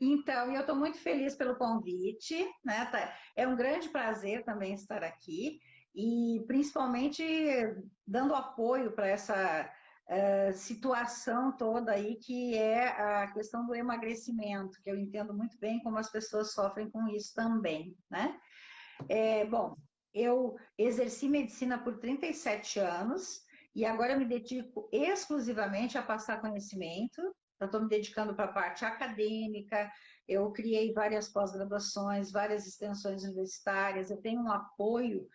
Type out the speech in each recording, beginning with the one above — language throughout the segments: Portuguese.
Então, eu estou muito feliz pelo convite, né? É um grande prazer também estar aqui e principalmente dando apoio para essa situação toda aí que é a questão do emagrecimento, que eu entendo muito bem como as pessoas sofrem com isso também, né? Bom, eu exerci medicina por 37 anos e agora eu me dedico exclusivamente a passar conhecimento. Eu estou me dedicando para a parte acadêmica, eu criei várias pós-graduações, várias extensões universitárias, eu tenho um apoio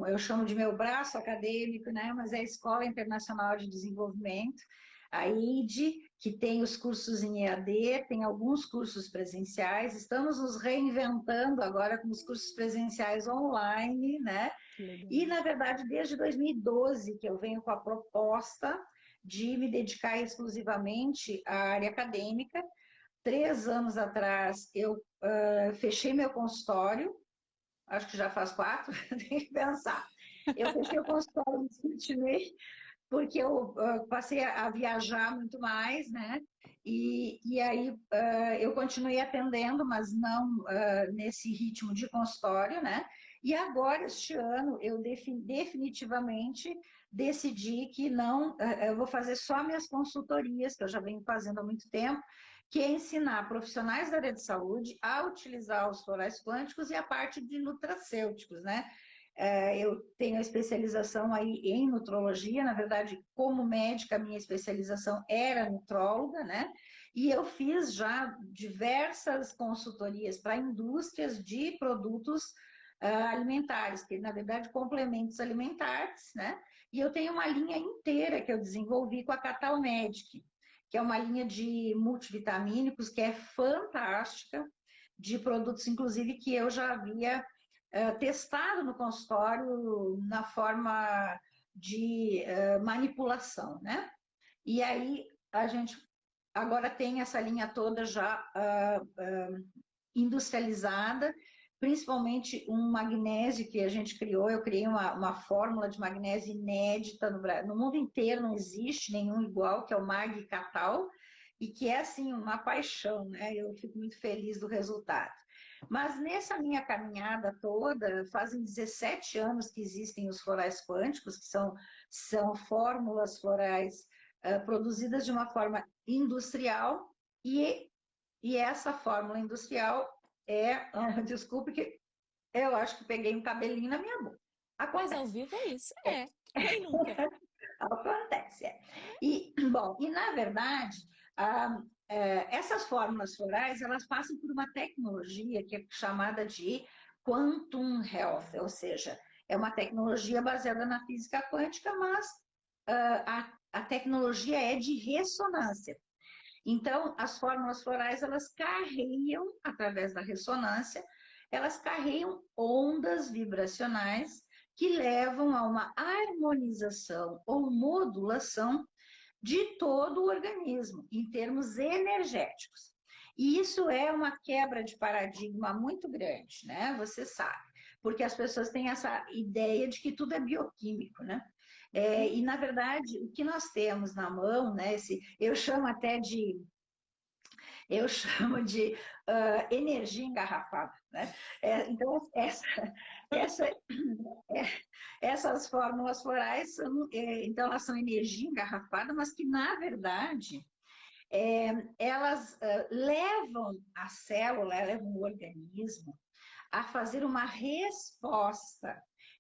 eu chamo de meu braço acadêmico, né? Mas é a Escola Internacional de Desenvolvimento, a IDE, que tem os cursos em EAD, tem alguns cursos presenciais, estamos nos reinventando agora com os cursos presenciais online, né? Que E, legal. na verdade, desde 2012 que eu venho com a proposta de me dedicar exclusivamente à área acadêmica. 3 anos atrás, eu fechei meu consultório, acho que já faz 4, tem que pensar. Eu fechei o consultório em Sydney, porque eu passei a viajar muito mais, né? E aí eu continuei atendendo, mas não nesse ritmo de consultório, né? E agora, este ano, eu definitivamente decidi que não, eu vou fazer só minhas consultorias, que eu já venho fazendo há muito tempo, que é ensinar profissionais da área de saúde a utilizar os florais quânticos e a parte de nutracêuticos, né? Eu tenho a especialização aí em nutrologia, na verdade, como médica, a minha especialização era nutróloga, né? E eu fiz já diversas consultorias para indústrias de produtos alimentares, que na verdade complementos alimentares, né? E eu tenho uma linha inteira que eu desenvolvi com a Catal Medic, que é uma linha de multivitamínicos que é fantástica, de produtos, inclusive, que eu já havia testado no consultório na forma de manipulação, né? E aí a gente agora tem essa linha toda já industrializada, principalmente um magnésio que a gente criou. Eu criei uma fórmula de magnésio inédita no mundo inteiro, não existe nenhum igual, que é o Mag Catal, e que é assim uma paixão, né? Eu fico muito feliz do resultado. Mas nessa minha caminhada toda, fazem 17 anos que existem os florais quânticos, que são fórmulas florais produzidas de uma forma industrial, e essa fórmula industrial desculpe que eu acho que peguei um cabelinho na minha boca. Mas ao Acontece. vivo é isso. É. Quem nunca? Acontece. E, bom, e na verdade, essas fórmulas florais, elas passam por uma tecnologia que é chamada de Quantum Health, ou seja, é uma tecnologia baseada na física quântica, mas a tecnologia é de ressonância. Então, as fórmulas florais, elas carregam, através da ressonância, elas carregam ondas vibracionais que levam a uma harmonização ou modulação de todo o organismo, em termos energéticos. E isso é uma quebra de paradigma muito grande, né? Você sabe, porque as pessoas têm essa ideia de que tudo é bioquímico, né? E na verdade, o que nós temos na mão, né? Eu chamo até de eu chamo de energia engarrafada, né? Então, essa, essas fórmulas florais, então, elas são energia engarrafada, mas que, na verdade, elas levam a célula, levam o organismo a fazer uma resposta,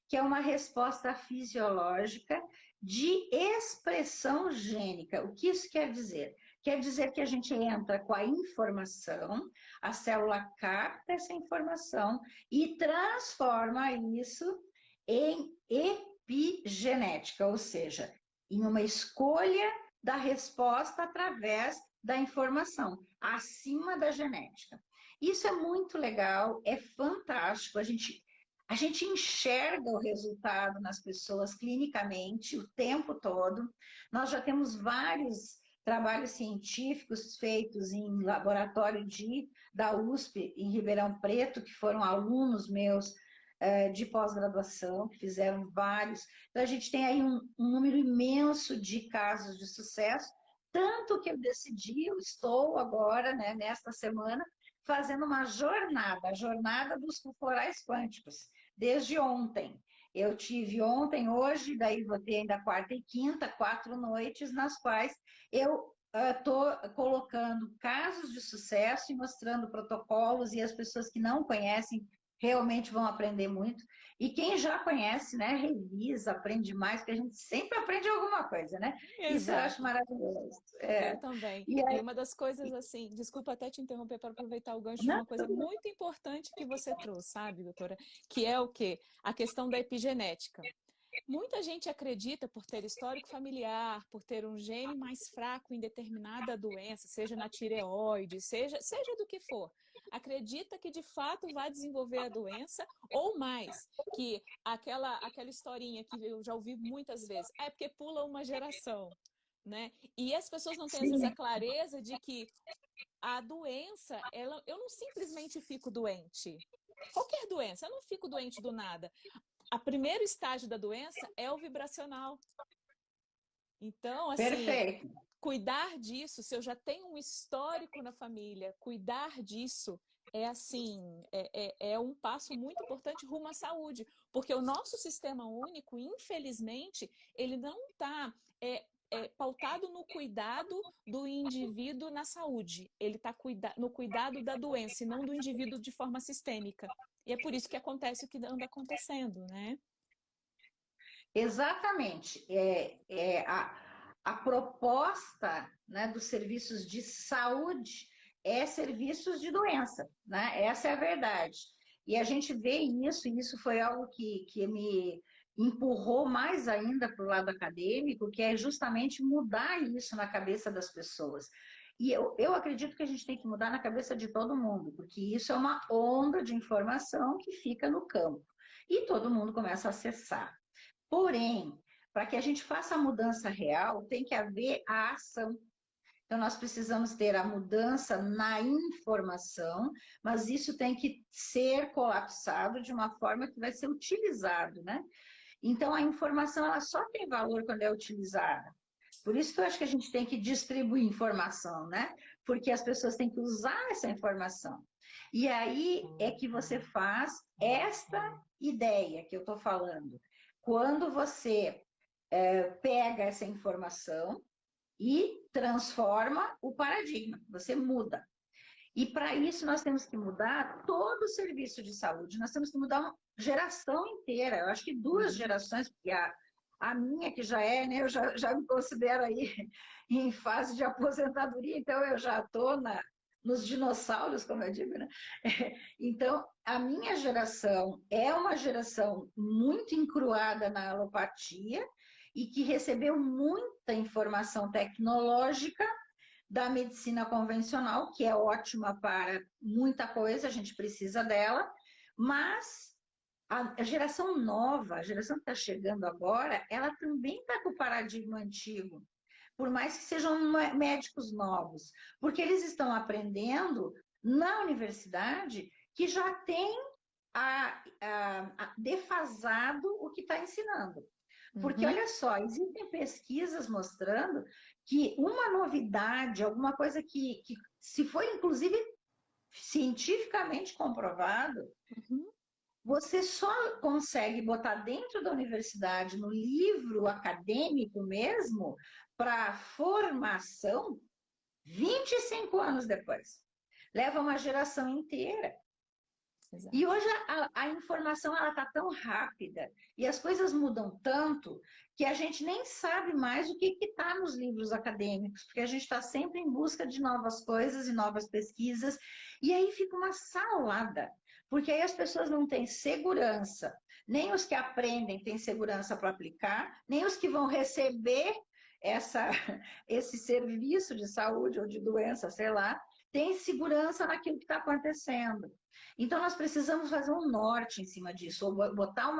que é uma resposta fisiológica de expressão gênica. O que isso quer dizer? Quer dizer que a gente entra com a informação, a célula capta essa informação e transforma isso em epigenética, ou seja, em uma escolha da resposta através da informação, acima da genética. Isso é muito legal, é fantástico. A gente enxerga o resultado nas pessoas clinicamente o tempo todo. Nós já temos vários trabalhos científicos feitos em laboratório da USP, em Ribeirão Preto, que foram alunos meus de pós-graduação, que fizeram vários. Então, a gente tem aí um número imenso de casos de sucesso tanto que eu decidi, eu estou agora, né, nesta semana, fazendo uma jornada, a jornada dos florais quânticos, desde ontem. Eu tive ontem, hoje, daí vou ter ainda quarta e quinta, 4 noites, nas quais eu estou colocando casos de sucesso e mostrando protocolos, e as pessoas que não conhecem realmente vão aprender muito. E quem já conhece, né, revisa, aprende mais, porque a gente sempre aprende alguma coisa, né? Isso eu acho Exato. maravilhoso. Eu também. E E aí, uma das coisas, assim, desculpa até te interromper para aproveitar o gancho, não, uma coisa muito importante que você trouxe, sabe, doutora? Que é o quê? A questão da epigenética. Muita gente acredita, por ter histórico familiar, por ter um gene mais fraco em determinada doença, seja na tireoide, seja do que for, acredita que de fato vai desenvolver a doença, ou mais, que aquela historinha que eu já ouvi muitas vezes, é porque pula uma geração, né? E as pessoas não têm, às vezes, a sim, clareza de que a doença, eu não simplesmente fico doente. Qualquer doença, eu não fico doente do nada. A primeiro estágio da doença é o vibracional. Então, assim, perfeito. cuidar disso, se eu já tenho um histórico na família, cuidar disso é assim, é um passo muito importante rumo à saúde, porque o nosso sistema único, infelizmente, ele não está pautado no cuidado do indivíduo na saúde, ele está no cuidado da doença e não do indivíduo de forma sistêmica. E é por isso que acontece o que anda acontecendo, né? Exatamente. A proposta, né, dos serviços de saúde é serviços de doença, né? Essa é a verdade. E a gente vê isso, e isso foi algo que me empurrou mais ainda para o lado acadêmico, que é justamente mudar isso na cabeça das pessoas. E eu acredito que a gente tem que mudar na cabeça de todo mundo, porque isso é uma onda de informação que fica no campo. E todo mundo começa a acessar. Porém, para que a gente faça a mudança real, tem que haver a ação. Então, nós precisamos ter a mudança na informação, mas isso tem que ser colapsado de uma forma que vai ser utilizado, né? Então, a informação ela só tem valor quando é utilizada. Por isso que eu acho que a gente tem que distribuir informação, né? Porque as pessoas têm que usar essa informação. E aí é que você faz esta ideia que eu estou falando. Quando você pega essa informação e transforma o paradigma, você muda. E para isso nós temos que mudar todo o serviço de saúde, nós temos que mudar uma geração inteira, eu acho que 2 gerações, porque a minha que já é, né, eu já me considero aí em fase de aposentadoria, então eu já estou nos dinossauros, como eu digo, né? Então, a minha geração é uma geração muito encruada na alopatia e que recebeu muita informação tecnológica da medicina convencional, que é ótima para muita coisa, a gente precisa dela, mas a geração nova, a geração que está chegando agora, ela também está com o paradigma antigo, por mais que sejam médicos novos, porque eles estão aprendendo na universidade que já tem defasado o que está ensinando. Porque, Uhum. olha só, existem pesquisas mostrando que uma novidade, alguma coisa que se for, inclusive, cientificamente comprovado, Uhum. você só consegue botar dentro da universidade, no livro acadêmico mesmo, para formação, 25 anos depois. Leva uma geração inteira. E Exato. hoje a informação ela está tão rápida e as coisas mudam tanto que a gente nem sabe mais o que está nos livros acadêmicos, porque a gente está sempre em busca de novas coisas e novas pesquisas, e aí fica uma salada, porque aí as pessoas não têm segurança, nem os que aprendem têm segurança para aplicar, nem os que vão receber essa, esse serviço de saúde ou de doença, sei lá, têm segurança naquilo que está acontecendo. Então, nós precisamos fazer um norte em cima disso, ou botar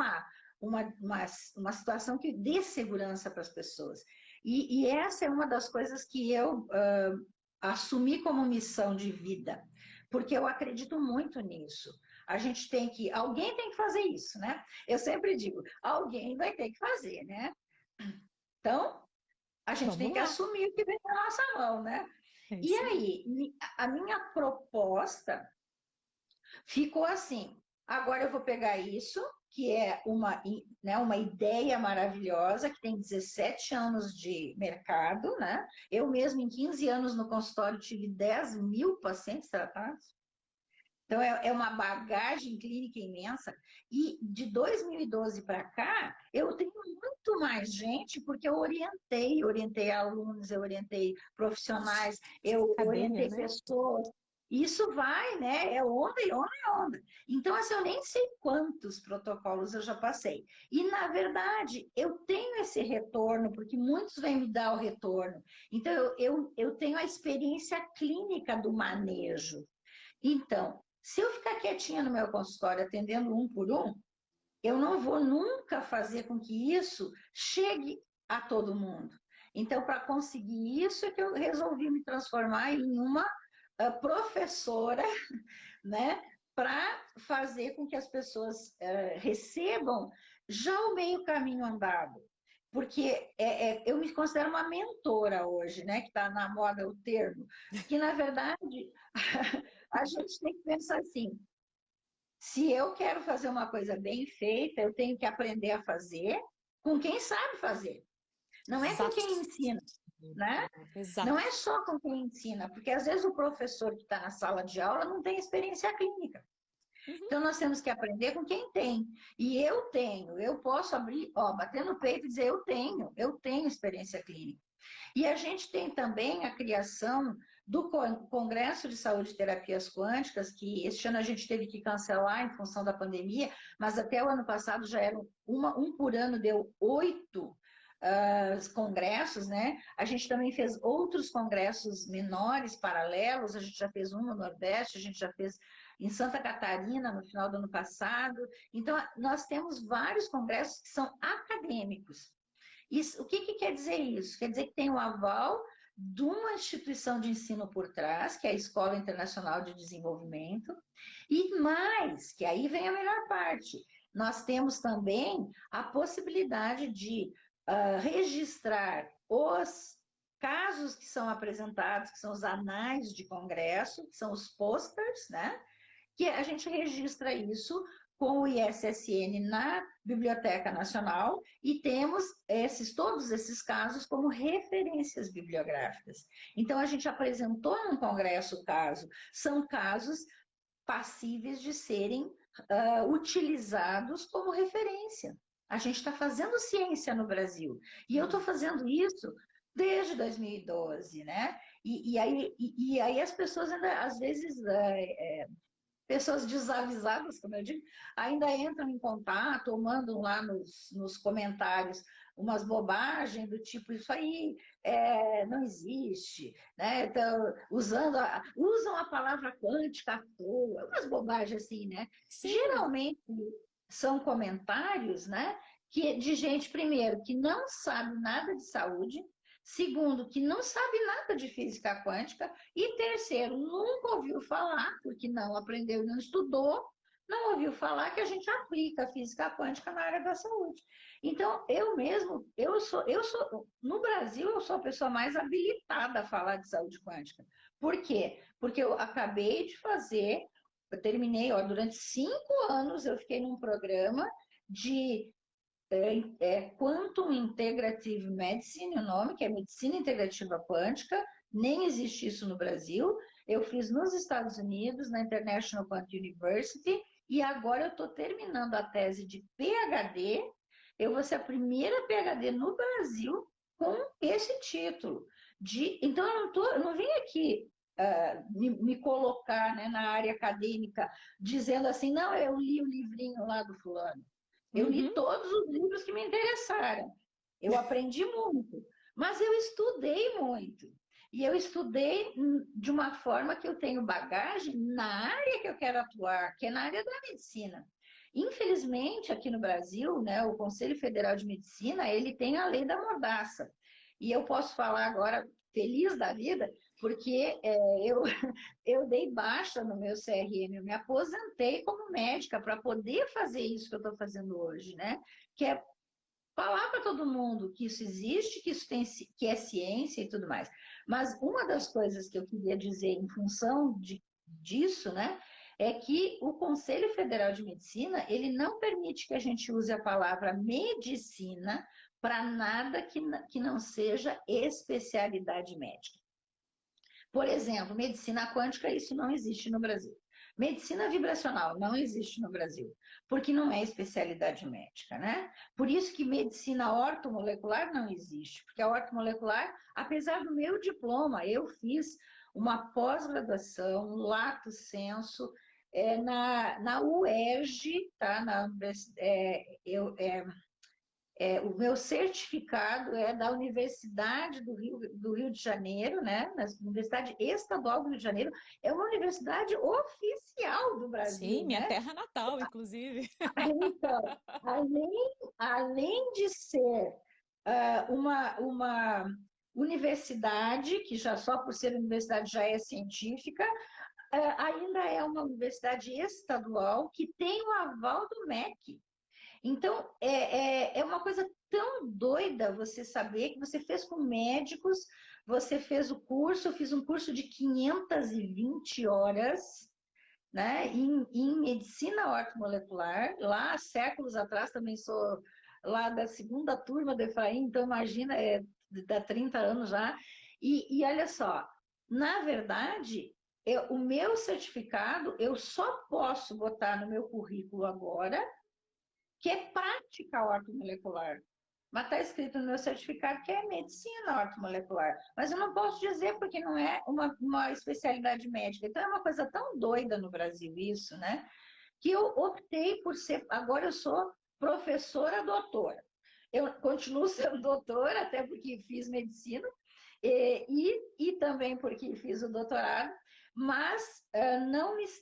uma situação que dê segurança para as pessoas. E essa é uma das coisas que eu assumi como missão de vida, porque eu acredito muito nisso. A gente tem que, alguém tem que fazer isso, né? Eu sempre digo, alguém vai ter que fazer, né? Então, A gente tem Vamos que lá. assumir o que vem na nossa mão, né? É E isso aí. aí, a minha proposta ficou assim: agora eu vou pegar isso, que é né, uma ideia maravilhosa, que tem 17 anos de mercado, né? Eu mesmo, em 15 anos no consultório, tive 10 mil pacientes tratados. Então, é uma bagagem clínica imensa. E de 2012 para cá, eu tenho muito mais gente, porque eu orientei alunos, eu orientei profissionais, eu Academia, orientei né? pessoas. Isso vai, né? É onda e onda e onda. Então, assim, eu nem sei quantos protocolos eu já passei. E, na verdade, eu tenho esse retorno, porque muitos vêm me dar o retorno. Então, eu tenho a experiência clínica do manejo. Então, se eu ficar quietinha no meu consultório atendendo um por um, eu não vou nunca fazer com que isso chegue a todo mundo. Então, para conseguir isso, é que eu resolvi me transformar em uma professora, né, para fazer com que as pessoas recebam já o meio caminho andado. Porque eu me considero uma mentora hoje, né, que está na moda o termo, que na verdade a gente tem que pensar assim: se eu quero fazer uma coisa bem feita, eu tenho que aprender a fazer com quem sabe fazer. Não é com Exato. quem ensina, né? Não Exato. é só com quem ensina, porque às vezes o professor que está na sala de aula não tem experiência clínica. Uhum. Então nós temos que aprender com quem tem. E eu tenho, eu posso abrir, ó, bater no peito e dizer: eu tenho experiência clínica. E a gente tem também a criação do Congresso de Saúde e Terapias Quânticas, que este ano a gente teve que cancelar em função da pandemia, mas até o ano passado já eram um por ano, deu 8 congressos, né? A gente também fez outros congressos menores, paralelos, a gente já fez um no Nordeste, a gente já fez em Santa Catarina no final do ano passado. Então, nós temos vários congressos que são acadêmicos. Isso, o que quer dizer isso? Quer dizer que tem o aval de uma instituição de ensino por trás, que é a Escola Internacional de Desenvolvimento, e mais, que aí vem a melhor parte, nós temos também a possibilidade de registrar os casos que são apresentados, que são os anais de congresso, que são os posters, né? Que a gente registra isso com o ISSN na Biblioteca Nacional e temos todos esses casos como referências bibliográficas. Então, a gente apresentou num congresso o caso, são casos passíveis de serem utilizados como referência. A gente está fazendo ciência no Brasil. E eu estou fazendo isso desde 2012, né? E aí as pessoas ainda, às vezes, pessoas desavisadas, como eu digo, ainda entram em contato ou mandam lá nos comentários umas bobagens do tipo: isso aí não existe, né? Então, usam a palavra quântica à toa, umas bobagens assim, né? Sim. Geralmente são comentários, né? De gente, primeiro, que não sabe nada de saúde, segundo, que não sabe nada de física quântica, e terceiro, nunca ouviu falar, porque não aprendeu e não estudou, não ouviu falar que a gente aplica a física quântica na área da saúde. Então, eu mesmo, no Brasil, eu sou a pessoa mais habilitada a falar de saúde quântica. Por quê? Porque eu acabei de fazer, eu terminei, ó, durante 5 anos eu fiquei num programa de Quantum Integrative Medicine, o nome, que é Medicina Integrativa Quântica, nem existe isso no Brasil. Eu fiz nos Estados Unidos, na International Quantum University, e agora eu estou terminando a tese de PhD. Eu vou ser a primeira PhD no Brasil com esse título. Então, eu não vim aqui me colocar, né, na área acadêmica dizendo assim: não, eu li o livrinho lá do fulano. Eu li Uhum. todos os livros que me interessaram. Eu aprendi muito, mas eu estudei muito. E eu estudei de uma forma que eu tenho bagagem na área que eu quero atuar, que é na área da medicina. Infelizmente, aqui no Brasil, né, o Conselho Federal de Medicina, ele tem a lei da mordaça. E eu posso falar agora, feliz da vida, porque eu dei baixa no meu CRM, eu me aposentei como médica para poder fazer isso que eu estou fazendo hoje, né? Que é falar para todo mundo que isso existe, que isso tem, que é ciência e tudo mais. Mas uma das coisas que eu queria dizer em função disso, né, é que o Conselho Federal de Medicina, ele não permite que a gente use a palavra medicina para nada que não seja especialidade médica. Por exemplo, medicina quântica, isso não existe no Brasil. Medicina vibracional não existe no Brasil, porque não é especialidade médica, né? Por isso que medicina ortomolecular não existe, porque a ortomolecular, apesar do meu diploma, eu fiz uma pós-graduação, lato sensu, na UERJ, tá? O meu certificado é da Universidade do Rio de Janeiro, né? Na Universidade Estadual do Rio de Janeiro, é uma universidade oficial do Sim, Brasil, minha né? terra natal, inclusive. Então, além de ser uma universidade, que já só por ser universidade já é científica, ainda é uma universidade estadual que tem o aval do MEC. Então, é uma coisa tão doida você saber que você fez com médicos, você fez o curso, eu fiz um curso de 520 horas, né, em medicina ortomolecular, lá há séculos atrás, também sou lá da segunda turma do Efraim, então imagina, dá 30 anos já, e olha só, na verdade, o meu certificado eu só posso botar no meu currículo agora, que é prática ortomolecular. Mas está escrito no meu certificado que é medicina ortomolecular. Mas eu não posso dizer porque não é uma especialidade médica. Então é uma coisa tão doida no Brasil isso, né? Que eu optei por ser. Agora eu sou professora doutora. Eu continuo sendo doutora, até porque fiz medicina, e também porque fiz o doutorado, mas não me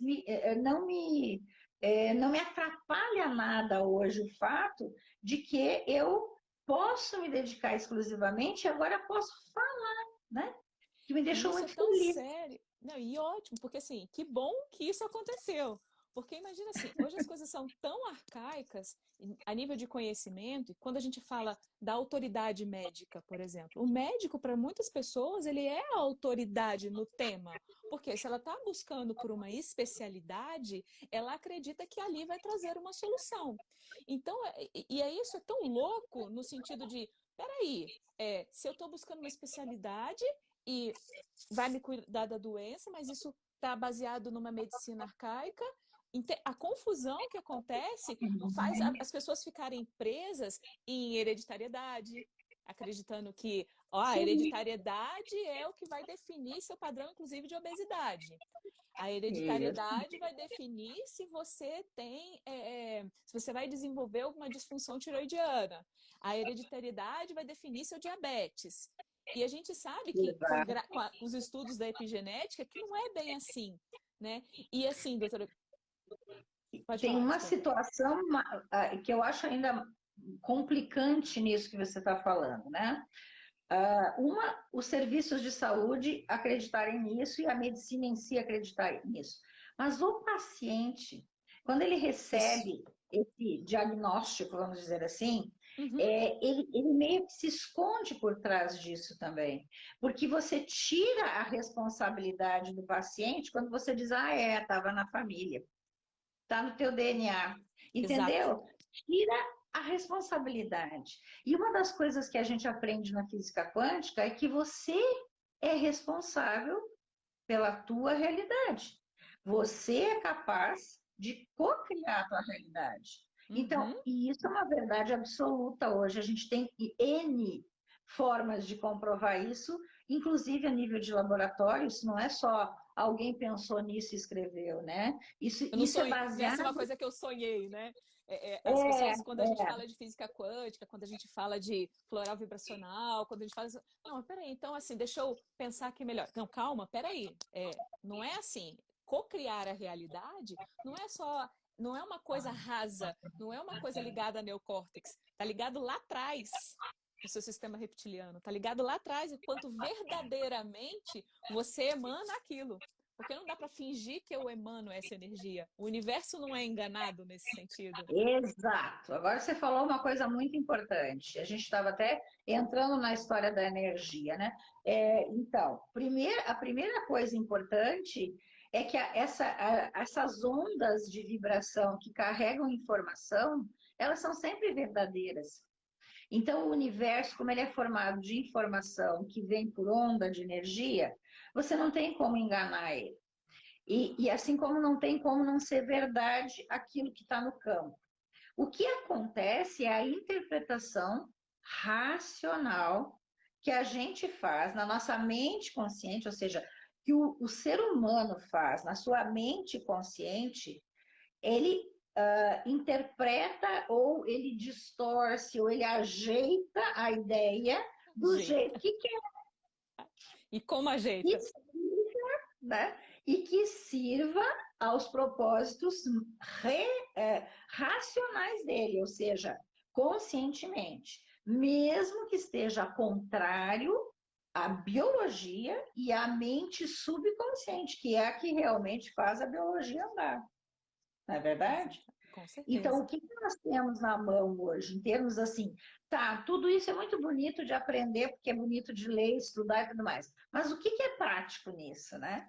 atrapalha nada hoje o fato de que eu posso me dedicar exclusivamente e agora posso falar, né? Que me E deixou isso é muito tão feliz. sério. Não, e ótimo, porque assim, que bom que isso aconteceu. Porque imagina assim, hoje as coisas são tão arcaicas a nível de conhecimento, e quando a gente fala da autoridade médica, por exemplo, o médico, para muitas pessoas, ele é a autoridade no tema. Porque se ela está buscando por uma especialidade, ela acredita que ali vai trazer uma solução. Então, e é isso, é tão louco no sentido de, peraí, se eu estou buscando uma especialidade e vai me cuidar da doença, mas isso está baseado numa medicina arcaica. A confusão que acontece faz as pessoas ficarem presas em hereditariedade, acreditando que a Sim, hereditariedade é o que vai definir seu padrão, inclusive, de obesidade. A isso. hereditariedade vai definir se você tem, se você vai desenvolver alguma disfunção tiroidiana. A hereditariedade vai definir seu diabetes. E a gente sabe que com os estudos da epigenética que não é bem assim, né? E assim, doutora, pode Tem falar, uma desculpa. situação que eu acho ainda complicante nisso que você está falando, né? Os serviços de saúde acreditarem nisso e a medicina em si acreditar nisso. Mas o paciente, quando ele Isso. recebe esse diagnóstico, vamos dizer assim, Uhum. ele meio que se esconde por trás disso também. Porque você tira a responsabilidade do paciente quando você diz, estava na família, está no teu DNA, Exato. entendeu? Tira a responsabilidade. E uma das coisas que a gente aprende na física quântica é que você é responsável pela tua realidade. Você é capaz de co-criar a tua realidade. Uhum. Então, e isso é uma verdade absoluta hoje. A gente tem N formas de comprovar isso, inclusive a nível de laboratório. Isso não é só alguém pensou nisso e escreveu, né? Isso, Eu não isso é sonhei, não é baseado. só uma coisa que eu sonhei, né? As É, pessoas, quando a gente fala de física quântica, quando a gente fala de floral vibracional, quando a gente fala assim, não, peraí, então assim, deixa eu pensar aqui melhor. Não, calma, peraí. Não é assim. Cocriar a realidade não é uma coisa rasa, não é uma coisa ligada a neocórtex, tá ligado lá atrás no seu sistema reptiliano, tá ligado lá atrás, enquanto verdadeiramente você emana aquilo. Porque não dá para fingir que eu emano essa energia. O universo não é enganado nesse sentido. Exato. Agora você falou uma coisa muito importante. A gente estava até entrando na história da energia, né? Então, a primeira coisa importante é que essas ondas de vibração que carregam informação, elas são sempre verdadeiras. Então, o universo, como ele é formado de informação que vem por onda de energia, você não tem como enganar ele. E assim como não tem como não ser verdade aquilo que está no campo. O que acontece é a interpretação racional que a gente faz na nossa mente consciente, ou seja, que o ser humano faz na sua mente consciente, ele interpreta ou ele distorce ou ele ajeita a ideia do jeito que quer. E como ajeita? Né? E que sirva aos propósitos racionais dele, ou seja, conscientemente, mesmo que esteja contrário à biologia e à mente subconsciente, que é a que realmente faz a biologia andar. Não é verdade? Com certeza. Então, o que nós temos na mão hoje, em termos assim, tá, tudo isso é muito bonito de aprender, porque é bonito de ler, estudar e tudo mais, mas o que é prático nisso, né?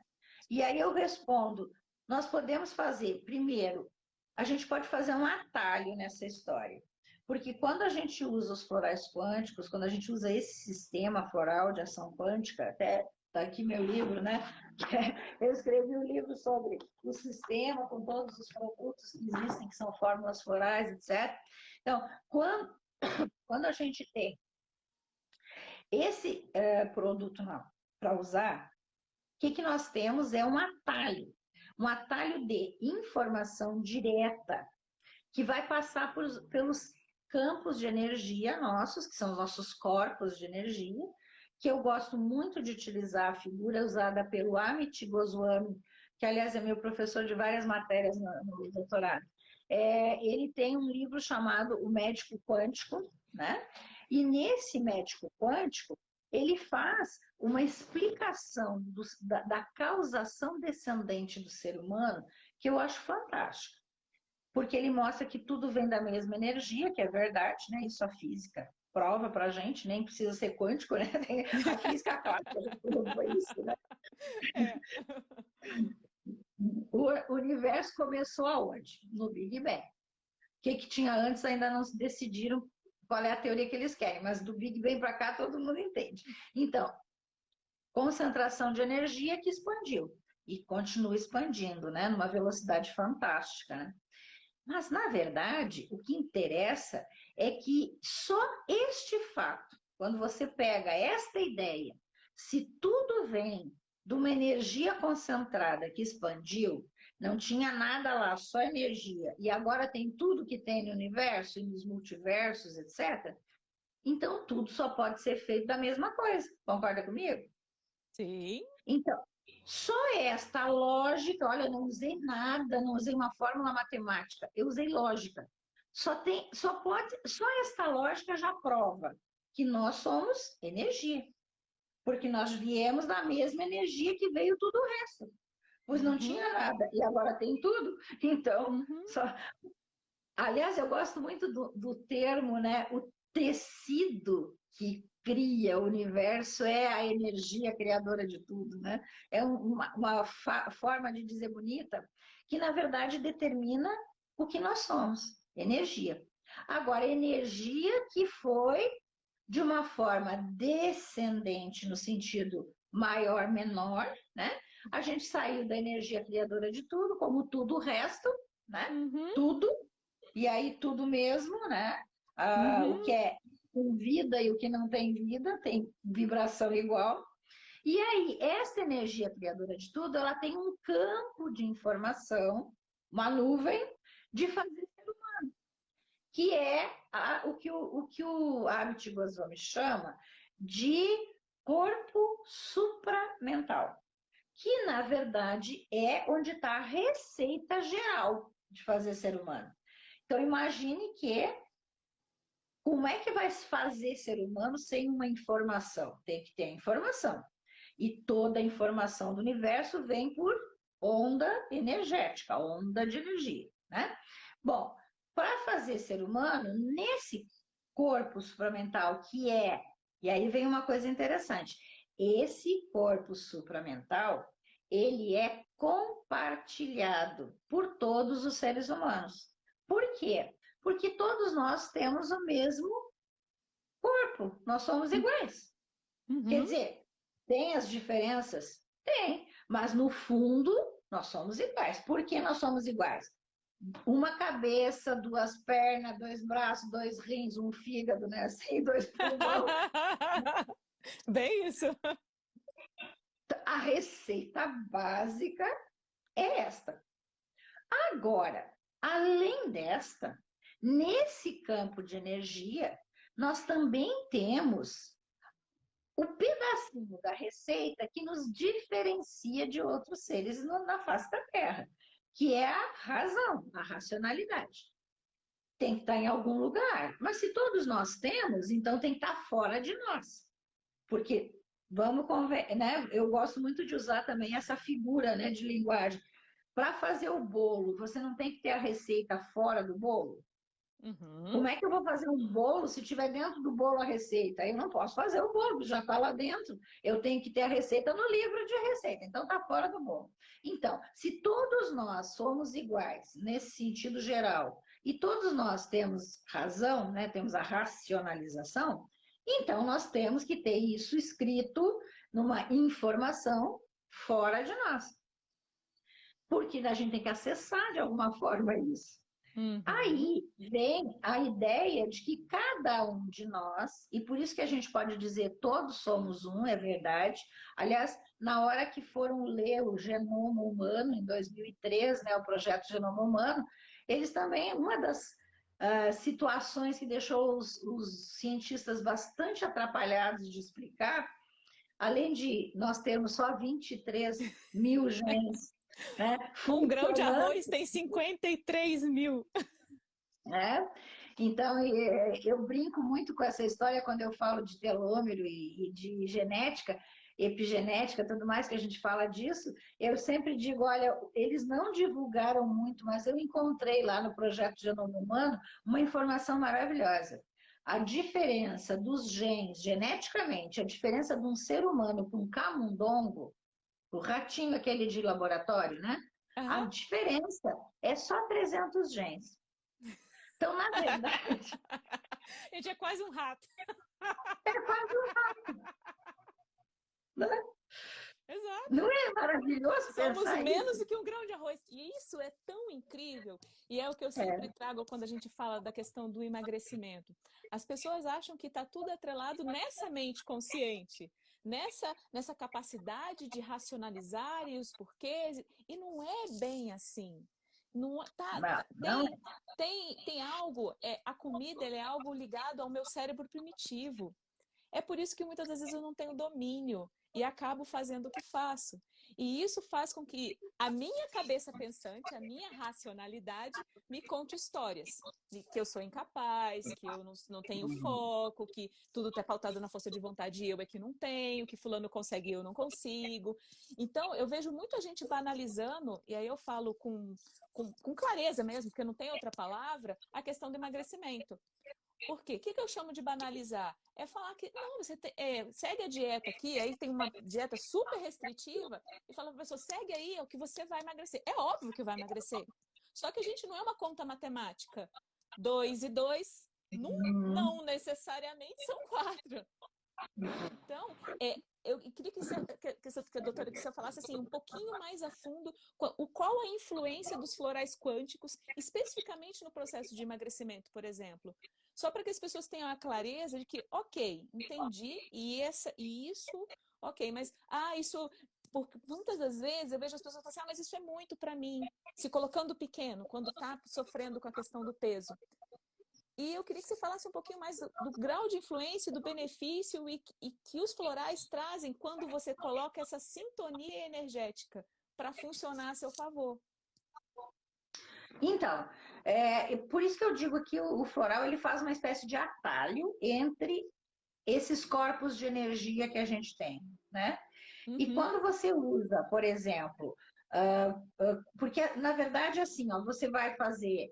E aí eu respondo, nós podemos fazer, primeiro, a gente pode fazer um atalho nessa história, porque quando a gente usa os florais quânticos, quando a gente usa esse sistema floral de ação quântica, até está aqui meu livro, né? Eu escrevi um livro sobre o sistema, com todos os produtos que existem, que são fórmulas florais, etc. Então, quando a gente tem esse produto para usar, o que nós temos é um atalho de informação direta, que vai passar pelos campos de energia nossos, que são os nossos corpos de energia, que eu gosto muito de utilizar a figura usada pelo Amit Goswami, que, aliás, é meu professor de várias matérias no doutorado. Ele tem um livro chamado O Médico Quântico, né? E nesse Médico Quântico, ele faz uma explicação da causação descendente do ser humano, que eu acho fantástica. Porque ele mostra que tudo vem da mesma energia, que é verdade, né? Isso a física prova para a gente, nem precisa ser quântico, né? A física clássica já provou isso, né? O universo começou aonde? No Big Bang. O que tinha antes ainda não se decidiram qual é a teoria que eles querem, mas do Big Bang para cá todo mundo entende. Então, concentração de energia que expandiu e continua expandindo, né? Numa velocidade fantástica, né? Mas, na verdade, o que interessa é que só este fato, quando você pega esta ideia, se tudo vem de uma energia concentrada que expandiu, não tinha nada lá, só energia, e agora tem tudo que tem no universo e nos multiversos, etc., então tudo só pode ser feito da mesma coisa. Concorda comigo? Sim. Então, só esta lógica, olha, eu não usei nada, não usei uma fórmula matemática, eu usei lógica. Só esta lógica já prova que nós somos energia, porque nós viemos da mesma energia que veio tudo o resto. Pois não tinha nada, e agora tem tudo. Então, aliás, eu gosto muito do termo, né? O tecido que cria o universo é a energia criadora de tudo, né? É uma forma de dizer bonita que, na verdade, determina o que nós somos, energia. Agora, energia que foi de uma forma descendente, no sentido maior, menor, né? A gente saiu da energia criadora de tudo, como tudo o resto, né? Tudo, e aí tudo mesmo, né? O que é com vida e o que não tem vida, tem vibração igual. E aí, essa energia criadora de tudo, ela tem um campo de informação, uma nuvem, de fazer ser humano, que é o que o Amit Goswami chama de corpo supramental, que, na verdade, é onde está a receita geral de fazer ser humano. Então, imagine que como é que vai se fazer ser humano sem uma informação? Tem que ter informação. E toda a informação do universo vem por onda energética, onda de energia, né? Bom, para fazer ser humano, nesse corpo supramental que é, e aí vem uma coisa interessante, esse corpo supramental, ele é compartilhado por todos os seres humanos. Por quê? Porque todos nós temos o mesmo corpo, nós somos iguais. Quer dizer, tem as diferenças? Tem, mas no fundo nós somos iguais. Por que nós somos iguais? Uma cabeça, duas pernas, dois braços, dois rins, um fígado, né? Assim, dois pulmões. Bem isso. A receita básica é esta. Agora, além desta, nesse campo de energia, nós também temos o pedacinho da receita que nos diferencia de outros seres na face da Terra, que é a razão, a racionalidade. Tem que estar em algum lugar. Mas se todos nós temos, então tem que estar fora de nós. Porque, vamos conversar, né? Eu gosto muito de usar também essa figura, né, de linguagem. Para fazer o bolo, você não tem que ter a receita fora do bolo? Como é que eu vou fazer um bolo se tiver dentro do bolo a receita? Eu não posso fazer o bolo, já está lá dentro. Eu tenho que ter a receita no livro de receita, então está fora do bolo. Então, se todos nós somos iguais nesse sentido geral, e todos nós temos razão, né, temos a racionalização, então nós temos que ter isso escrito numa informação fora de nós. Porque a gente tem que acessar de alguma forma isso. Aí vem a ideia de que cada um de nós, e por isso que a gente pode dizer todos somos um, é verdade. Aliás, na hora que foram ler o Genoma Humano, em 2003, né, o projeto Genoma Humano, eles também, uma das situações que deixou os cientistas bastante atrapalhados de explicar, além de nós termos só 23 mil genes, né, um grão de arroz tem 53 mil. Então, eu brinco muito com essa história quando eu falo de telômero e de genética, epigenética, tudo mais que a gente fala disso. Eu sempre digo, olha, eles não divulgaram muito, mas eu encontrei lá no projeto Genoma Humano uma informação maravilhosa. A diferença dos genes, geneticamente, a diferença de um ser humano para um camundongo, o ratinho aquele de laboratório, né? A diferença é só 300 genes. Então, na verdade... A gente é quase um rato. É quase um rato. Não é? Exato. Não é maravilhoso Somos pensar menos isso? do que um grão de arroz. E isso é tão incrível. E é o que eu sempre trago quando a gente fala da questão do emagrecimento. As pessoas acham que está tudo atrelado nessa mente consciente, nessa capacidade de racionalizar e os porquês. E não é bem assim. Não, tem algo, a comida é algo ligado ao meu cérebro primitivo. É por isso que muitas vezes eu não tenho domínio e acabo fazendo o que faço. E isso faz com que a minha cabeça pensante, a minha racionalidade, me conte histórias. De que eu sou incapaz, que eu não tenho foco, que tudo está pautado na força de vontade e eu é que não tenho, que fulano consegue e eu não consigo. Então, eu vejo muita gente banalizando, e aí eu falo com clareza mesmo, porque não tem outra palavra, a questão do emagrecimento. Por quê? O que eu chamo de banalizar? É falar que, não, você segue a dieta aqui, aí tem uma dieta super restritiva, e fala para a pessoa, segue aí, é o que você vai emagrecer. É óbvio que vai emagrecer. Só que a gente não é uma conta matemática. 2 e 2 não necessariamente são 4. Então, eu queria que a doutora falasse assim, um pouquinho mais a fundo qual a influência dos florais quânticos, especificamente no processo de emagrecimento, por exemplo. Só para que as pessoas tenham a clareza de que, ok, entendi, e isso, ok, mas, isso... Porque muitas das vezes eu vejo as pessoas falando assim, mas isso é muito para mim, se colocando pequeno, quando está sofrendo com a questão do peso. E eu queria que você falasse um pouquinho mais do grau de influência, do benefício e que os florais trazem quando você coloca essa sintonia energética para funcionar a seu favor. Então, por isso que eu digo que o floral ele faz uma espécie de atalho entre esses corpos de energia que a gente tem, né? E Uhum. quando você usa, por exemplo, porque na verdade assim, ó, você vai fazer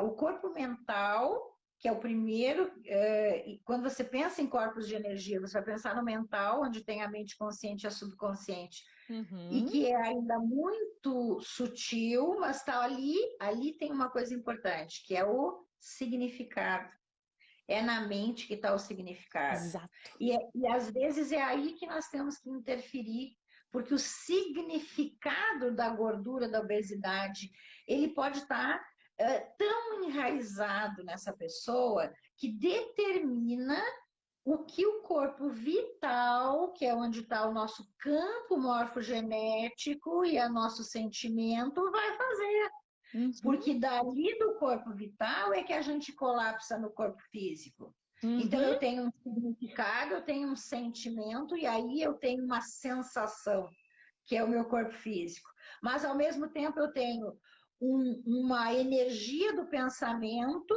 o corpo mental, que é o primeiro, e quando você pensa em corpos de energia, você vai pensar no mental, onde tem a mente consciente e a subconsciente, e Uhum. que é ainda muito sutil, mas está ali, ali tem uma coisa importante, que é o significado. É na mente que está o significado. Exato. E às vezes é aí que nós temos que interferir, porque o significado da gordura, da obesidade, ele pode estar tão enraizado nessa pessoa que determina o que o corpo vital, que é onde está o nosso campo morfogenético e o nosso sentimento, vai fazer. Uhum. Porque dali do corpo vital é que a gente colapsa no corpo físico. Então Uhum. eu tenho um significado, eu tenho um sentimento e aí eu tenho uma sensação, que é o meu corpo físico. Mas ao mesmo tempo eu tenho uma energia do pensamento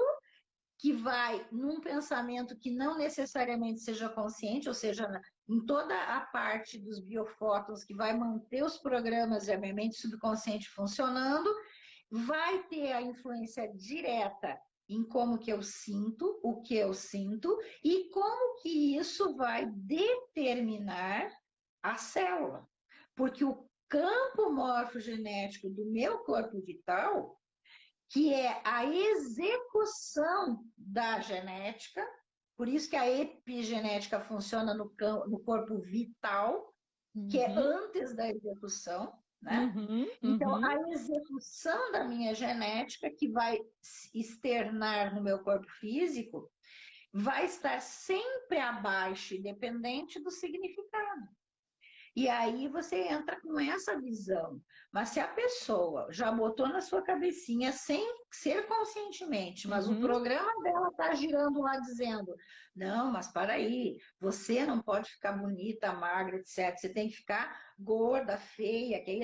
que vai num pensamento que não necessariamente seja consciente, ou seja, em toda a parte dos biofótons que vai manter os programas e a minha mente subconsciente funcionando, vai ter a influência direta em como que eu sinto, o que eu sinto e como que isso vai determinar a célula. Porque o campo morfogenético do meu corpo vital, que é a execução da genética, por isso que a epigenética funciona no corpo vital, que é Uhum. antes da execução, né? Uhum. Então, Uhum. a execução da minha genética, que vai externar no meu corpo físico, vai estar sempre abaixo, independente do significado. E aí você entra com essa visão. Mas se a pessoa já botou na sua cabecinha sem ser conscientemente, mas o Uhum. programa dela está girando lá dizendo: não, mas para aí, você não pode ficar bonita, magra, etc. Você tem que ficar gorda, feia, que aí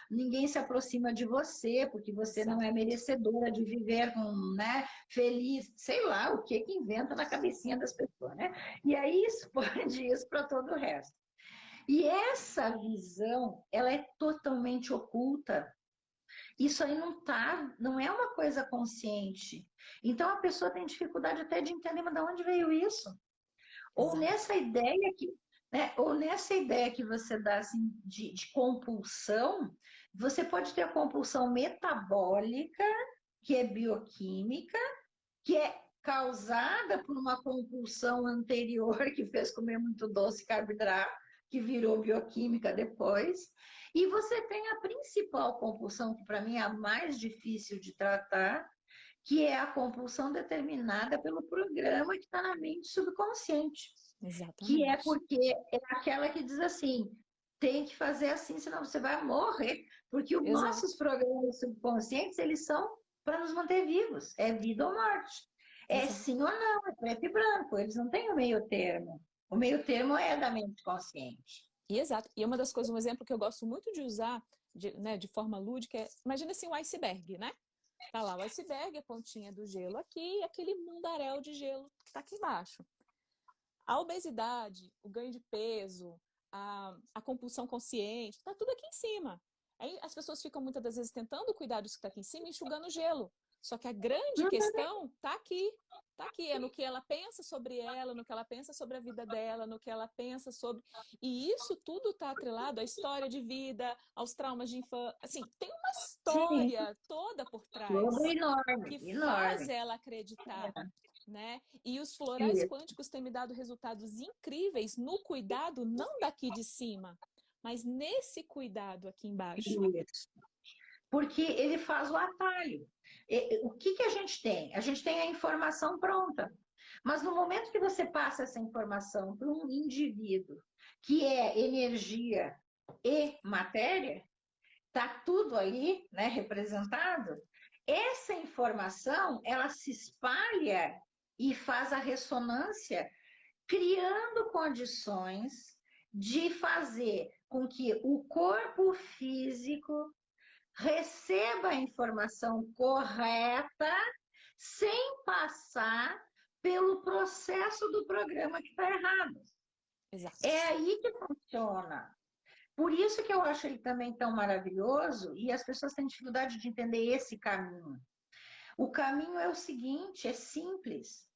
ninguém se aproxima de você, porque você não Exato. é merecedora de viver né, feliz, sei lá o que inventa na cabecinha das pessoas, né? E aí expande isso para todo o resto. E essa visão, ela é totalmente oculta. Isso aí não é uma coisa consciente. Então a pessoa tem dificuldade até de entender, mas de onde veio isso? Ou Exato. nessa ideia que, né, ou nessa ideia que você dá assim, de compulsão, você pode ter a compulsão metabólica, que é bioquímica, que é causada por uma compulsão anterior que fez comer muito doce e carboidrato, que virou bioquímica depois. E você tem a principal compulsão, que para mim é a mais difícil de tratar, que é a compulsão determinada pelo programa que está na mente subconsciente, que é Exatamente. porque é aquela que diz assim, tem que fazer assim, senão você vai morrer, porque os nossos Exato. programas subconscientes, eles são para nos manter vivos, é vida ou morte. É Exato. sim ou não, é preto e branco, eles não têm o meio termo. O meio termo é da mente consciente. E exato. E uma das coisas, um exemplo que eu gosto muito de usar, né, de forma lúdica, é, imagina assim, um iceberg, né? Tá lá o iceberg, a pontinha do gelo aqui, e aquele mundaréu de gelo que tá aqui embaixo. A obesidade, o ganho de peso, a compulsão consciente, tá tudo aqui em cima. Aí as pessoas ficam muitas das vezes tentando cuidar disso que está aqui em cima, enxugando o gelo. Só que a grande questão tá aqui. Tá aqui, é no que ela pensa sobre ela, no que ela pensa sobre a vida dela, no que ela pensa sobre. E isso tudo está atrelado à história de vida, aos traumas de infância. Assim, tem uma Sim, história toda por todo trás enorme, que faz enorme. ela acreditar, né? E os florais Isso, quânticos têm me dado resultados incríveis no cuidado, não daqui de cima, mas nesse cuidado aqui embaixo. isso. Porque ele faz o atalho. O que, que a gente tem? A gente tem a informação pronta. Mas no momento que você passa essa informação para um indivíduo que é energia e matéria, está tudo ali, né, representado. Essa informação ela se espalha e faz a ressonância, criando condições de fazer com que o corpo físico receba a informação correta sem passar pelo processo do programa que está errado. Exato. É aí que funciona. Por isso que eu acho ele também tão maravilhoso e as pessoas têm dificuldade de entender esse caminho. O caminho é o seguinte, é simples.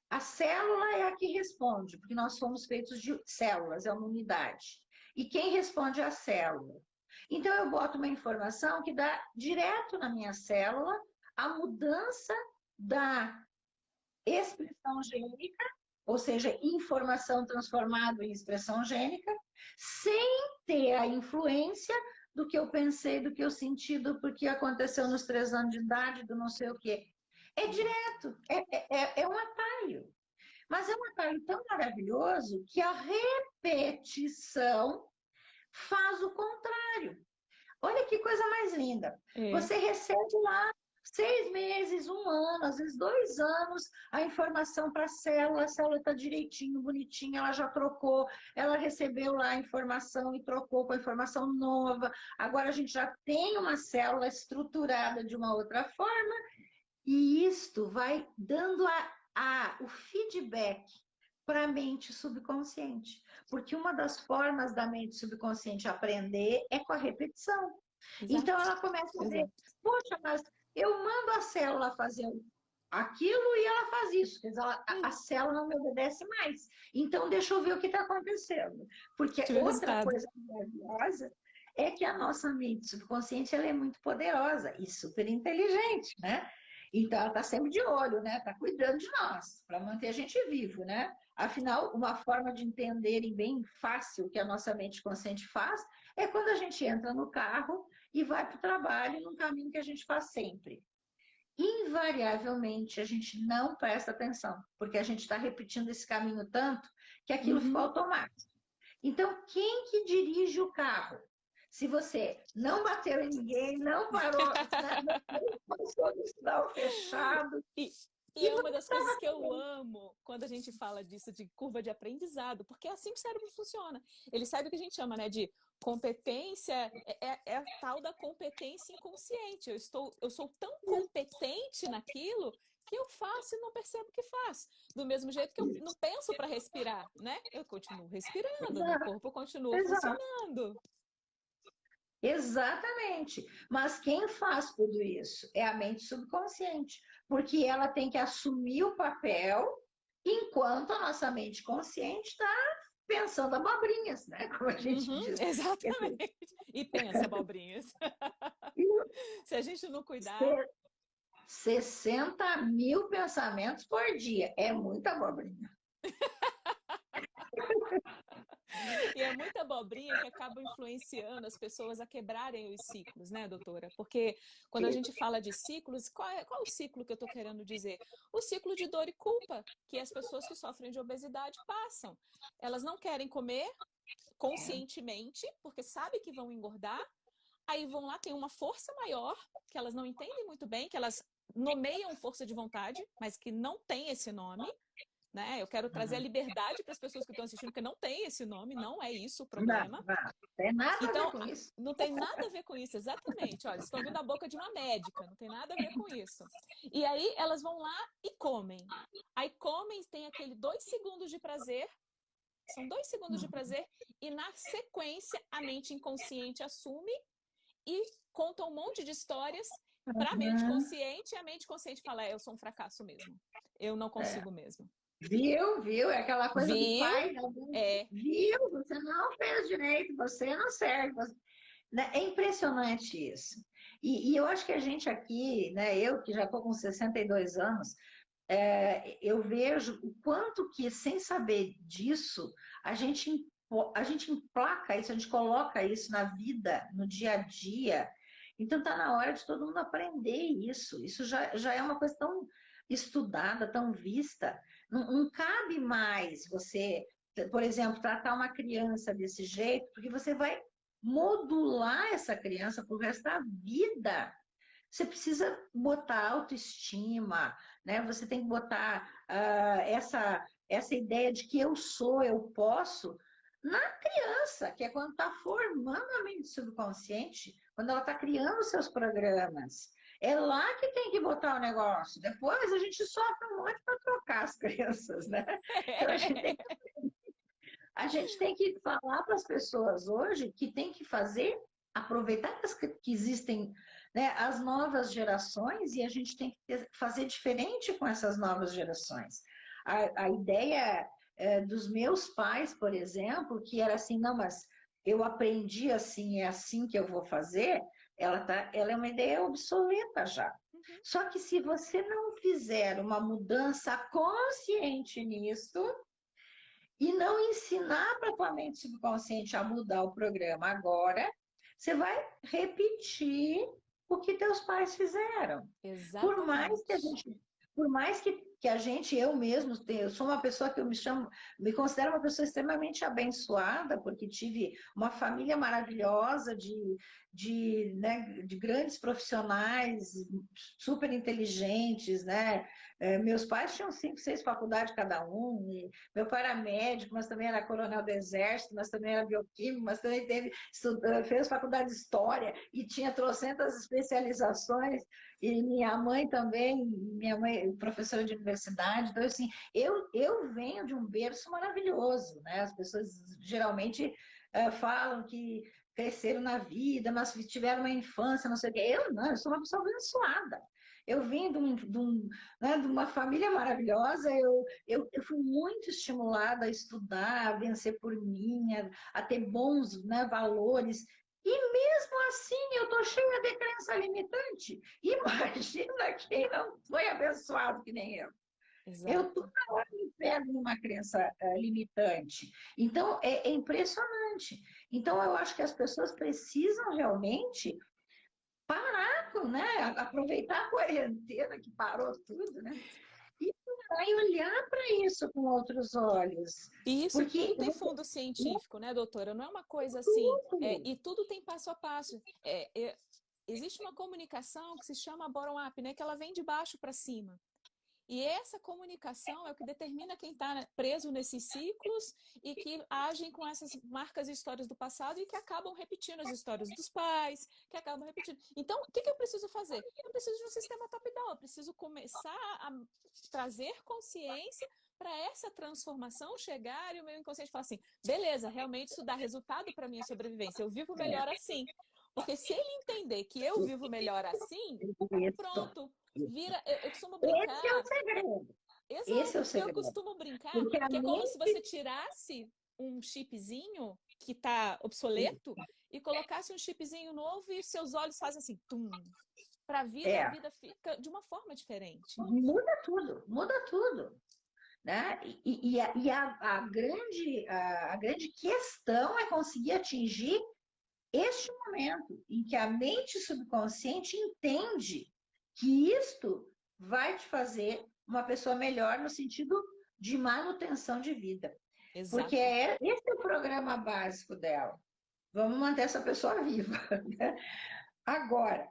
A célula é a que responde, porque nós somos feitos de células, é uma unidade. E quem responde é a célula. Então, eu boto uma informação que dá direto na minha célula a mudança da expressão gênica, ou seja, informação transformada em expressão gênica, sem ter a influência do que eu pensei, do que eu senti, do que aconteceu nos 3 anos de idade, do não sei o quê. É direto, é um atalho. Mas é um atalho tão maravilhoso que a repetição faz o contrário. Olha que coisa mais linda. Você recebe lá 6 meses, 1 ano, às vezes 2 anos, a informação para a célula está direitinho, bonitinha, ela já trocou, ela recebeu lá a informação e trocou com a informação nova. Agora a gente já tem uma célula estruturada de uma outra forma, e isto vai dando o feedback para a mente subconsciente. Porque uma das formas da mente subconsciente aprender é com a repetição. Exato. Então ela começa a ver, poxa, mas eu mando a célula fazer aquilo e ela faz isso. Quer dizer, a célula não me obedece mais. Então deixa eu ver o que está acontecendo. Porque outra coisa maravilhosa é que a nossa mente subconsciente ela é muito poderosa e super inteligente, né? Então, ela está sempre de olho, né? Está cuidando de nós, para manter a gente vivo, né? Afinal, uma forma de entenderem bem fácil o que a nossa mente consciente faz é quando a gente entra no carro e vai para o trabalho num caminho que a gente faz sempre. Invariavelmente, a gente não presta atenção, porque a gente está repetindo esse caminho tanto que aquilo ficou automático. Então, quem que dirige o carro? Se você não bateu em ninguém, não parou, não passou no sinal fechado. E é uma das coisas que eu amo quando a gente fala disso, de curva de aprendizado, porque é assim que o cérebro funciona. Ele sabe o que a gente chama, né, de competência, é a tal da competência inconsciente. Eu sou tão competente naquilo que eu faço e não percebo que faço. Do mesmo jeito que eu não penso para respirar, né? Eu continuo respirando, meu corpo continua funcionando. Exatamente. Mas quem faz tudo isso é a mente subconsciente, porque ela tem que assumir o papel enquanto a nossa mente consciente está pensando abobrinhas, né? Como a gente diz. Exatamente. E pensa abobrinhas. Se a gente não cuidar... 60 mil pensamentos por dia. É muita abobrinha. E é muita abobrinha que acaba influenciando as pessoas a quebrarem os ciclos, né, doutora? Porque quando a gente fala de ciclos, qual é o ciclo que eu estou querendo dizer? O ciclo de dor e culpa que as pessoas que sofrem de obesidade passam. Elas não querem comer conscientemente, porque sabem que vão engordar, aí vão lá, tem uma força maior, que elas não entendem muito bem, que elas nomeiam força de vontade, mas que não tem esse nome. Né? Eu quero trazer a liberdade para as pessoas que estão assistindo, porque não tem esse nome, não é isso o problema. Não tem nada a ver com isso. Não tem nada a ver com isso, exatamente. Olha, estão vindo da boca de uma médica, não tem nada a ver com isso. E aí elas vão lá e comem. Aí comem, tem aquele 2 segundos de prazer, são 2 segundos de prazer, e na sequência a mente inconsciente assume e conta um monte de histórias para a mente consciente, e a mente consciente fala, eu sou um fracasso mesmo, eu não consigo mesmo. Viu? É aquela coisa do pai. Viu? Você não fez direito, você não serve. É impressionante isso. E eu acho que a gente aqui, né, eu que já estou com 62 anos, eu vejo o quanto que, sem saber disso, a gente emplaca isso, a gente coloca isso na vida, no dia a dia. Então está na hora de todo mundo aprender isso. Isso já é uma coisa tão estudada, tão vista. Não cabe mais você, por exemplo, tratar uma criança desse jeito, porque você vai modular essa criança para o resto da vida. Você precisa botar autoestima, né? Você tem que botar essa ideia de que eu sou, eu posso, na criança, que é quando está formando a mente subconsciente, quando ela está criando seus programas. É lá que tem que botar o negócio. Depois a gente sofre um monte para trocar as crianças, né? Então A gente tem que falar para as pessoas hoje que tem que aproveitar que existem, né, as novas gerações e a gente tem que fazer diferente com essas novas gerações. A ideia dos meus pais, por exemplo, que era assim, não, mas eu aprendi assim, é assim que eu vou fazer, ela é uma ideia obsoleta já. Só que se você não fizer uma mudança consciente nisso, e não ensinar para a tua mente subconsciente a mudar o programa agora, você vai repetir o que teus pais fizeram. Exatamente. Por mais que eu mesmo, eu sou uma pessoa que me considero uma pessoa extremamente abençoada, porque tive uma família maravilhosa de grandes profissionais, super inteligentes, né? Meus pais tinham 5, 6 faculdades cada um, meu pai era médico, mas também era coronel do exército, mas também era bioquímico, mas também fez faculdade de história e tinha trocentas especializações. E minha mãe também, minha mãe professora de universidade, então assim, eu venho de um berço maravilhoso, né? As pessoas geralmente falam que cresceram na vida, mas tiveram uma infância, não sei o quê. Eu não, eu sou uma pessoa abençoada. Eu vim né, de uma família maravilhosa, eu fui muito estimulada a estudar, a vencer por mim, a ter bons, né, valores. E mesmo assim, eu estou cheia de crença limitante. Imagina quem não foi abençoado que nem eu. Exato. Eu toda hora me pego numa crença limitante. Então, é impressionante. Então, eu acho que as pessoas precisam realmente parar, né? Aproveitar a quarentena que parou tudo, né? E parar e olhar para isso com outros olhos. E isso Porque tudo tem fundo científico, né, doutora? Não é uma coisa assim. E tudo tem passo a passo. Existe uma comunicação que se chama bottom-up, né? Que ela vem de baixo para cima. E essa comunicação é o que determina quem está preso nesses ciclos e que agem com essas marcas e histórias do passado e que acabam repetindo as histórias dos pais, que acabam repetindo. Então, o que eu preciso fazer? Eu preciso de um sistema top-down, eu preciso começar a trazer consciência para essa transformação chegar e o meu inconsciente falar assim, beleza, realmente isso dá resultado para a minha sobrevivência, eu vivo melhor assim. Porque se ele entender que eu vivo melhor assim, pronto. Vira, eu costumo brincar. Esse é o segredo. Exato, Esse é o porque eu segredo. costumo brincar Porque que é como se você tirasse um chipzinho que está obsoleto e colocasse um chipzinho novo e seus olhos fazem assim, tum. Para a vida fica de uma forma diferente. Muda tudo. Né? A grande questão é conseguir atingir este momento em que a mente subconsciente entende que isto vai te fazer uma pessoa melhor no sentido de manutenção de vida. Exato. Porque esse é o programa básico dela. Vamos manter essa pessoa viva. Né? Agora,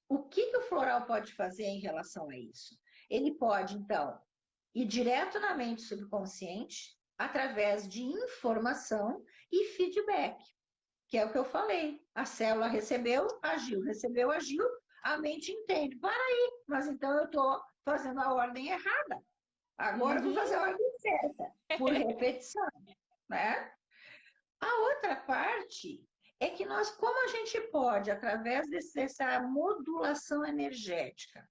o que o floral pode fazer em relação a isso? Ele pode, então, ir direto na mente subconsciente através de informação e feedback, que é o que eu falei. A célula recebeu, agiu, a mente entende. Para aí, mas então eu estou fazendo a ordem errada. Agora eu vou fazer a ordem certa, por repetição. Né? A outra parte é que como a gente pode, através dessa modulação energética,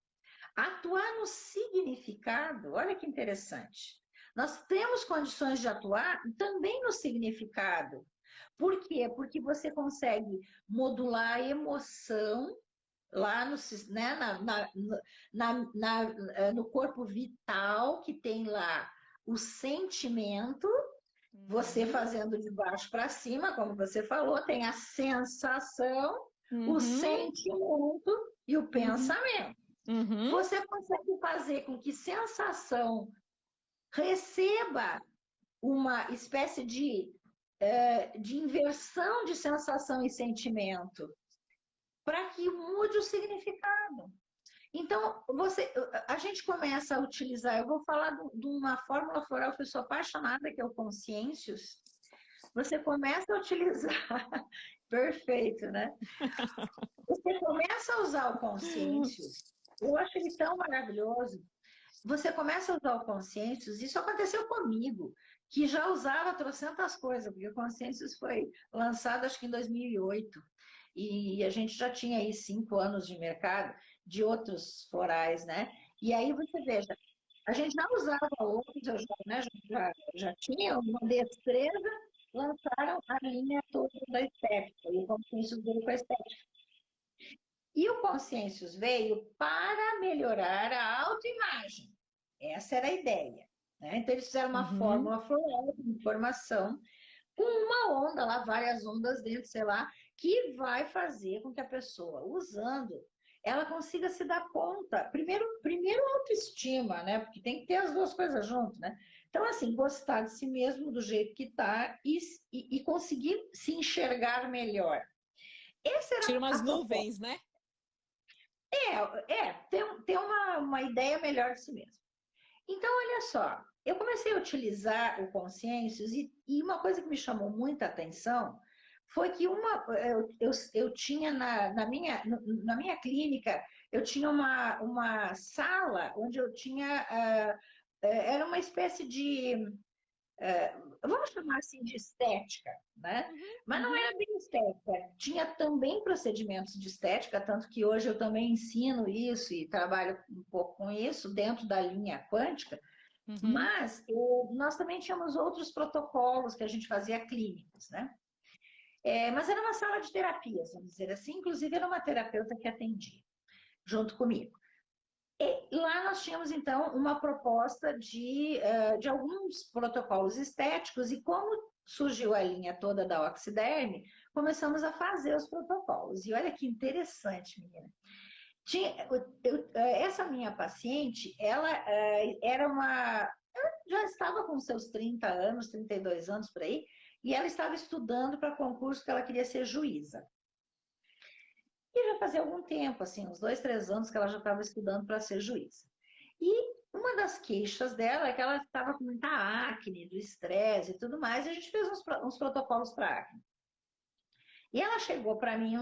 atuar no significado, olha que interessante. Nós temos condições de atuar também no significado. Por quê? Porque você consegue modular a emoção lá no corpo vital, que tem lá o sentimento, você fazendo de baixo para cima, como você falou, tem a sensação, o sentimento e o pensamento. Você consegue fazer com que sensação receba uma espécie de inversão de sensação e sentimento, para que mude o significado. Então, a gente começa a utilizar, eu vou falar de uma fórmula floral que eu sou apaixonada, que é o Consciêncios. Você começa a utilizar, perfeito, né? Você começa a usar o Consciêncios, eu acho ele tão maravilhoso. você começa a usar o Consciêncios, isso aconteceu comigo, que já usava trocentas coisas, porque o Consciêncios foi lançado acho que em 2008, e a gente já tinha aí 5 anos de mercado de outros florais, né? E aí você veja, a gente já usava outros, eu já, né, já tinha uma destreza, lançaram a linha toda da estética, e o Consciêncios veio com a estética. E o Consciêncios veio para melhorar a autoimagem. Essa era a ideia. Né? Então, eles fizeram uma fórmula floral de informação com uma onda lá, várias ondas dentro, sei lá, que vai fazer com que a pessoa, usando, ela consiga se dar conta. Primeiro autoestima, né? Porque tem que ter as duas coisas juntas, né? Então, assim, gostar de si mesmo do jeito que está e conseguir se enxergar melhor. Essa era Tira a umas proposta. nuvens, né? Ter uma ideia melhor de si mesmo. Então, olha só, eu comecei a utilizar o Consciêncios e uma coisa que me chamou muita atenção foi que eu tinha na minha clínica, eu tinha uma sala onde eu tinha, era uma espécie de vamos chamar assim de estética, né? Mas não era bem estética. Tinha também procedimentos de estética, tanto que hoje eu também ensino isso e trabalho um pouco com isso dentro da linha quântica. Mas nós também tínhamos outros protocolos que a gente fazia clínicos, né? Mas era uma sala de terapias, vamos dizer assim. Inclusive era uma terapeuta que atendia junto comigo. E lá nós tínhamos, então, uma proposta de alguns protocolos estéticos, e como surgiu a linha toda da Oxiderm, começamos a fazer os protocolos. E olha que interessante, menina. Essa minha paciente, ela já estava com seus 30 anos, 32 anos por aí, e ela estava estudando para concurso que ela queria ser juíza. E já fazia algum tempo, assim, uns 2, 3 anos que ela já estava estudando para ser juíza. E uma das queixas dela é que ela estava com muita acne, do estresse e tudo mais, e a gente fez uns protocolos para acne. E ela chegou para mim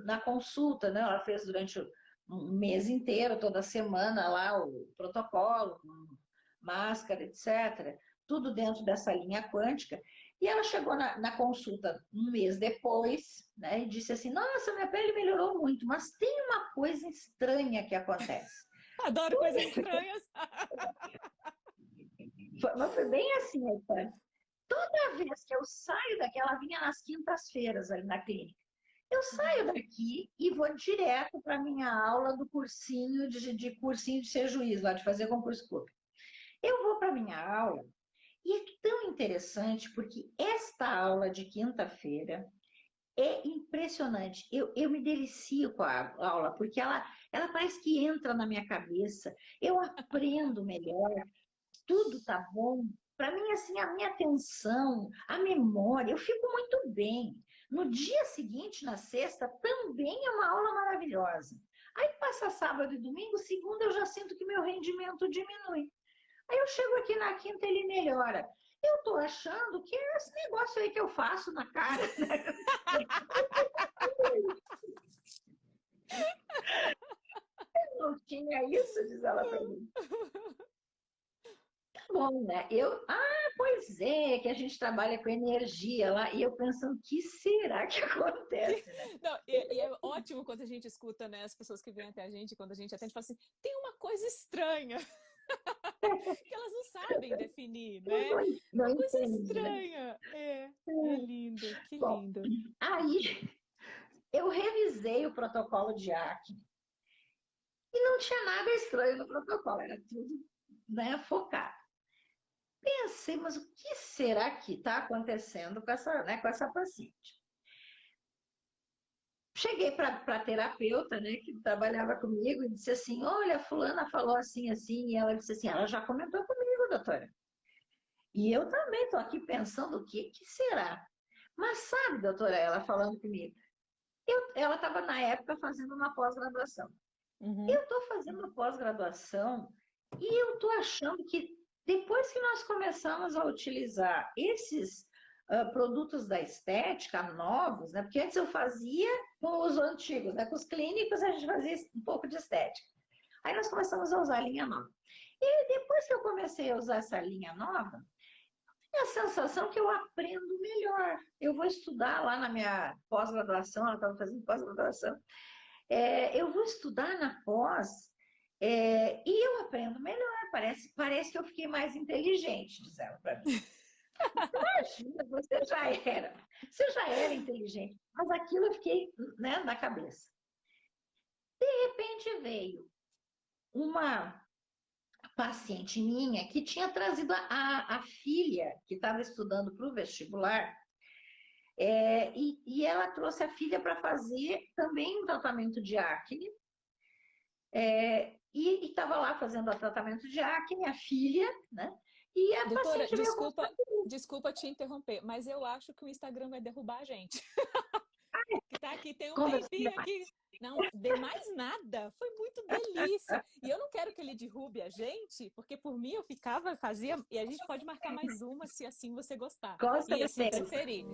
na consulta, né? Ela fez durante um mês inteiro, toda semana lá o protocolo, com máscara, etc. Tudo dentro dessa linha quântica. E ela chegou na consulta um mês depois, né? E disse assim: Nossa, minha pele melhorou muito, mas tem uma coisa estranha que acontece. Adoro coisas estranhas. Mas foi bem assim, Aitana. Toda vez que eu saio daqui, ela vinha nas quintas-feiras ali na clínica. Eu saio daqui e vou direto para a minha aula do cursinho cursinho de ser juiz, lá de fazer concurso público. Eu vou para a minha aula e é tão interessante porque esta aula de quinta-feira é impressionante. Eu me delicio com a aula, porque ela parece que entra na minha cabeça. Eu aprendo melhor, tudo tá bom. Para mim, assim, a minha atenção, a memória, eu fico muito bem. No dia seguinte, na sexta, também é uma aula maravilhosa. Aí passa sábado e domingo, segunda eu já sinto que meu rendimento diminui. Aí eu chego aqui na quinta, ele melhora. Eu tô achando que é esse negócio aí que eu faço na cara, né? Eu não tinha isso, diz ela para mim. Bom, né? Pois é, que a gente trabalha com energia lá, e eu pensando, o que será que acontece, né? Não, e é ótimo quando a gente escuta, né, as pessoas que vêm até a gente, quando a gente atende, falam assim, tem uma coisa estranha, que elas não sabem definir, né? Não Uma coisa entende, né? estranha. É lindo, que Bom, lindo. aí eu revisei o protocolo de acne e não tinha nada estranho no protocolo, era tudo, né, focado. Pensei, mas o que será que está acontecendo com essa paciente? Cheguei para a terapeuta, né, que trabalhava comigo, e disse assim: Olha, fulana falou assim, assim, e ela disse assim: Ela já comentou comigo, doutora. E eu também estou aqui pensando o que será. Mas sabe, doutora, ela falando comigo, ela estava na época fazendo uma pós-graduação. Eu estou fazendo uma pós-graduação e eu estou achando que depois que nós começamos a utilizar esses produtos da estética novos, né? Porque antes eu fazia com os antigos, né? Com os clínicos a gente fazia um pouco de estética. Aí nós começamos a usar a linha nova. E depois que eu comecei a usar essa linha nova, é a sensação que eu aprendo melhor. Eu vou estudar lá na minha pós-graduação, ela estava fazendo pós-graduação, eu vou estudar na pós e eu aprendo melhor. Parece que eu fiquei mais inteligente, diz ela para mim. Imagina, você já era inteligente, mas aquilo eu fiquei, né, na cabeça. De repente veio uma paciente minha que tinha trazido a filha, que estava estudando para o vestibular, e ela trouxe a filha para fazer também um tratamento de acne, e estava lá fazendo o tratamento de acne, a filha, né? E a Doutora, paciente veio conversar comigo. desculpa te interromper, mas eu acho que o Instagram vai derrubar a gente. Que tá aqui, tem um Conversando tempinho demais. aqui. Não, de mais nada. Foi muito delícia. E eu não quero que ele derrube a gente, porque por mim eu ficava, fazia, e a gente pode marcar mais uma se assim você gostar. Com E se certeza. preferir.